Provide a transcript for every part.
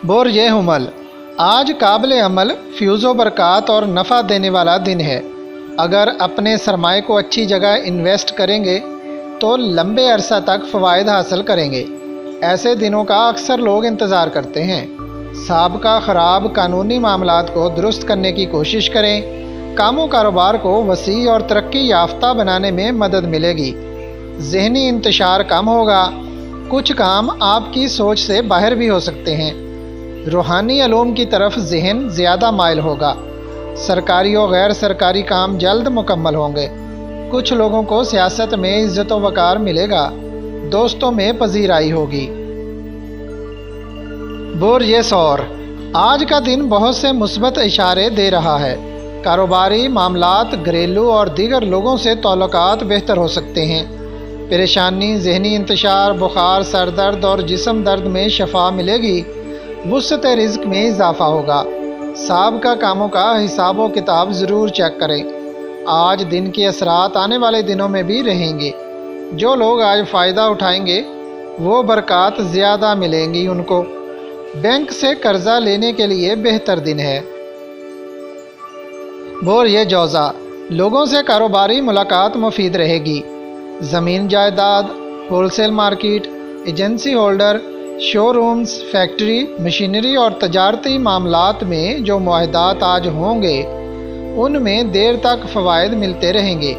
Bore ये हमल आज काबिल अमल फ्यूज़ो बरक़ात और नफ़ा देने वाला दिन है। अगर अपने सरमाए को अच्छी जगह इन्वेस्ट करेंगे तो लंबे अरसा तक फ़वाइद हासिल करेंगे। ऐसे दिनों का अक्सर लोग इंतज़ार करते हैं। साबका ख़राब कानूनी मामलात को दुरुस्त करने की कोशिश करें। कामों कारोबार को वसी और तरक्की याफ्ता बनाने में मदद मिलेगी। ज़हनी इंतशार कम होगा। कुछ काम आपकी सोच से बाहर भी हो सकते हैं। रूहानी अलूम की तरफ ज़हन ज़्यादा माइल होगा। सरकारी और गैर सरकारी काम जल्द मुकम्मल होंगे। कुछ लोगों को सियासत में इज़्ज़त व वक़ार मिलेगा। दोस्तों में पजीराई होगी। बोर ये सौर आज का दिन बहुत से मुस्बत इशारे दे रहा है। कारोबारी मामलात, घरेलू और दीगर लोगों से ताल्लुकात बेहतर हो सकते हैं। परेशानी, ज़हनी इंतशार, बुखार, सर दर्द और जिस्म दर्द में शफा मिलेगी। वुसअत रिज़्क़ में इजाफ़ा होगा। साबका कामों का हिसाब व किताब ज़रूर चेक करें। आज दिन के असरात आने वाले दिनों में भी रहेंगे। जो लोग आज फ़ायदा उठाएंगे वो बरक़ात ज़्यादा मिलेंगी उनको। बैंक से कर्ज़ा लेने के लिए बेहतर दिन है। बोर ये जौज़ा लोगों से कारोबारी मुलाकात मुफीद रहेगी। ज़मीन जायदाद, wholesale market, agency holder, showrooms, factory, machinery और तजारती मामलात में जो मुआहदात आज होंगे उनमें देर तक फ़वाइद मिलते रहेंगे।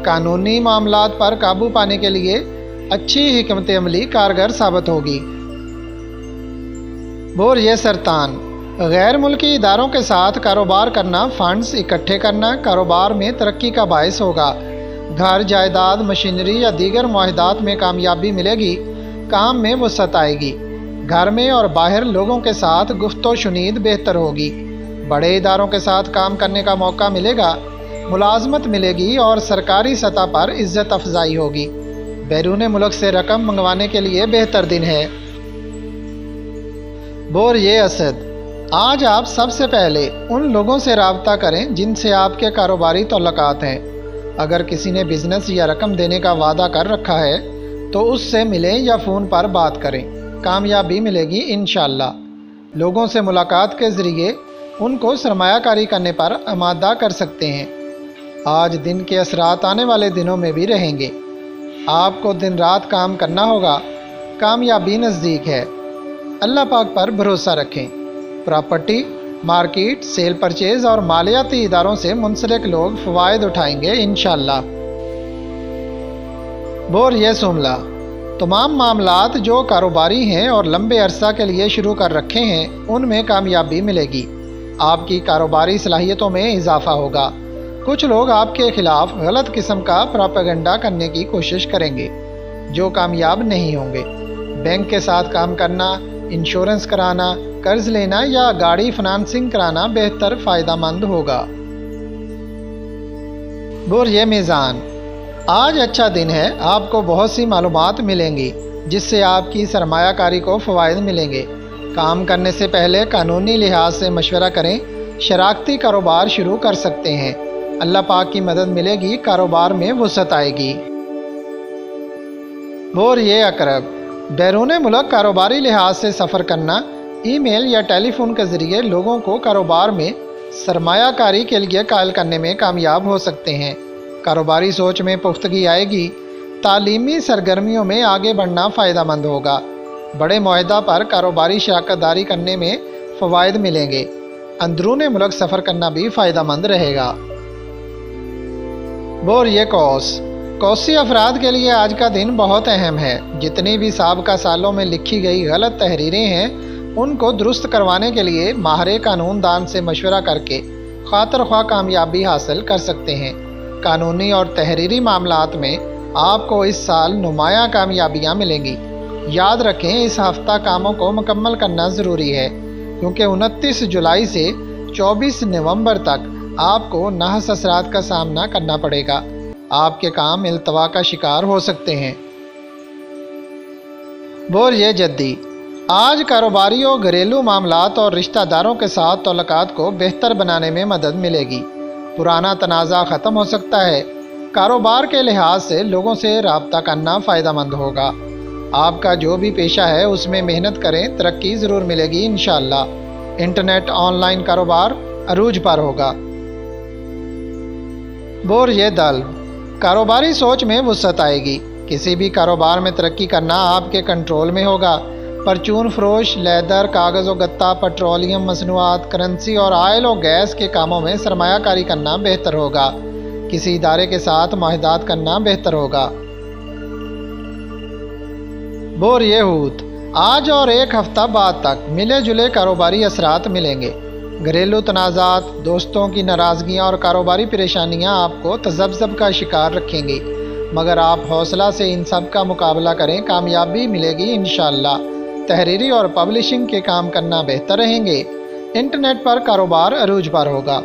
कानूनी मामलात पर काबू पाने के लिए अच्छी हिकमत अमली कारगर साबित होगी। बोर ये सरतान गैर मुल्की इदारों के साथ कारोबार करना, फंड्स इकट्ठे करना कारोबार में तरक्की का बायस होगा। घर, जायदाद, मशीनरी या दीगर मुआहदात में कामयाबी मिलेगी। काम में वसअत आएगी। घर में और बाहर लोगों के साथ गुफ्तो शुनीद बेहतर होगी। बड़े इदारों के साथ काम करने का मौका मिलेगा। मुलाजमत मिलेगी और सरकारी सतह पर इज़्ज़त अफजाई होगी। बैरून मुल्क से रकम मंगवाने के लिए बेहतर दिन है। बोर ये असद आज आप सबसे पहले उन लोगों से राब्ता करें जिनसे आपके कारोबारी तल्लुकात हैं। अगर किसी ने बिजनेस या रकम देने का वादा कर रखा है तो उससे मिलें या फ़ोन पर बात करें। कामयाबी मिलेगी इंशाअल्लाह। लोगों से मुलाकात के ज़रिए उनको सरमायाकारी करने पर आमादा कर सकते हैं। आज दिन के असरात आने वाले दिनों में भी रहेंगे। आपको दिन रात काम करना होगा। कामयाबी नज़दीक है। अल्लाह पाक पर भरोसा रखें। प्रॉपर्टी, मार्केट, सेल परचेज़ और मालियाती इदारों से मुंसलिक लोग फ़वाइद उठाएंगे इंशाअल्लाह। बोर ये सुमला तमाम मामलात जो कारोबारी हैं और लंबे अरसा के लिए शुरू कर रखे हैं उनमें कामयाबी मिलेगी। आपकी कारोबारी सलाहियतों में इजाफा होगा। कुछ लोग आपके खिलाफ गलत किस्म का प्रोपेगेंडा करने की कोशिश करेंगे जो कामयाब नहीं होंगे। बैंक के साथ काम करना, इंश्योरेंस कराना, कर्ज लेना या गाड़ी फाइनेंसिंग कराना बेहतर फ़ायदा मंद होगा। बोर ये मीज़ान आज अच्छा दिन है। आपको बहुत सी मालूमात मिलेंगी जिससे आपकी सरमायाकारी को फ़वाइद मिलेंगे। काम करने से पहले कानूनी लिहाज से मशवरा करें। शराकती कारोबार शुरू कर सकते हैं। अल्लाह पाक की मदद मिलेगी। कारोबार में वसअत आएगी। बोर ये अकरब बैरून मुल्क कारोबारी लिहाज से सफ़र करना, ईमेल या टेलीफोन के ज़रिए लोगों को कारोबार में सरमायाकारी के लिए कायल करने में कामयाब हो सकते हैं। कारोबारी सोच में पुख्तगी आएगी। तालीमी सरगर्मियों में आगे बढ़ना फ़ायदा मंद होगा। बड़े मुआहदा पर कारोबारी शराकत दारी करने में फ़वाइद मिलेंगे। अंदरून मुल्क सफ़र करना भी फ़ायदा मंद रहेगा। बोर ये कौसी अफराद के लिए आज का दिन बहुत अहम है। जितनी भी साबका सालों में लिखी गई गलत तहरीरें हैं उनको दुरुस्त करवाने के लिए माहिर कानून दान से मशवरा करके खातिर ख्वाह कामयाबी हासिल कर सकते हैं। कानूनी और तहरीरी मामलात में आपको इस साल नुमाया कामयाबियाँ मिलेंगी। याद रखें इस हफ्ता कामों को मुकम्मल करना ज़रूरी है क्योंकि 29 जुलाई से 24 नवंबर तक आपको नाहस असरात का सामना करना पड़ेगा। आपके काम इल्तवा का शिकार हो सकते हैं। बोर ये जद्दी आज कारोबारी और घरेलू मामलात और रिश्तेदारों के साथ ताल्लुकात को बेहतर बनाने में मदद मिलेगी। पुराना तनाज़ा ख़त्म हो सकता है। कारोबार के लिहाज से लोगों से राब्ता करना फ़ायदा मंद होगा। آپ کا جو بھی پیشہ ہے اس میں محنت کریں، ترقی ضرور ملے گی انشاءاللہ۔ انٹرنیٹ آن لائن کاروبار عروج پر ہوگا۔ بور یہ دل کاروباری سوچ میں وسعت آئے گی، کسی بھی کاروبار میں ترقی کرنا آپ کے کنٹرول میں ہوگا۔ پرچون فروش، لیدر، کاغذ و گتا، پٹرولیم مصنوعات، کرنسی اور آئل و گیس کے کاموں میں سرمایہ کاری کرنا بہتر ہوگا۔ کسی ادارے کے ساتھ معاہدات کرنا بہتر ہوگا۔ بور یہود آج اور ایک ہفتہ بعد تک ملے جلے کاروباری اثرات ملیں گے۔ گھریلو تنازعات، دوستوں کی ناراضگیاں اور کاروباری پریشانیاں آپ کو تذبذب کا شکار رکھیں گی، مگر آپ حوصلہ سے ان سب کا مقابلہ کریں، کامیابی ملے گی انشاءاللہ۔ تحریری اور پبلشنگ کے کام کرنا بہتر رہیں گے۔ انٹرنیٹ پر کاروبار عروج پر ہوگا۔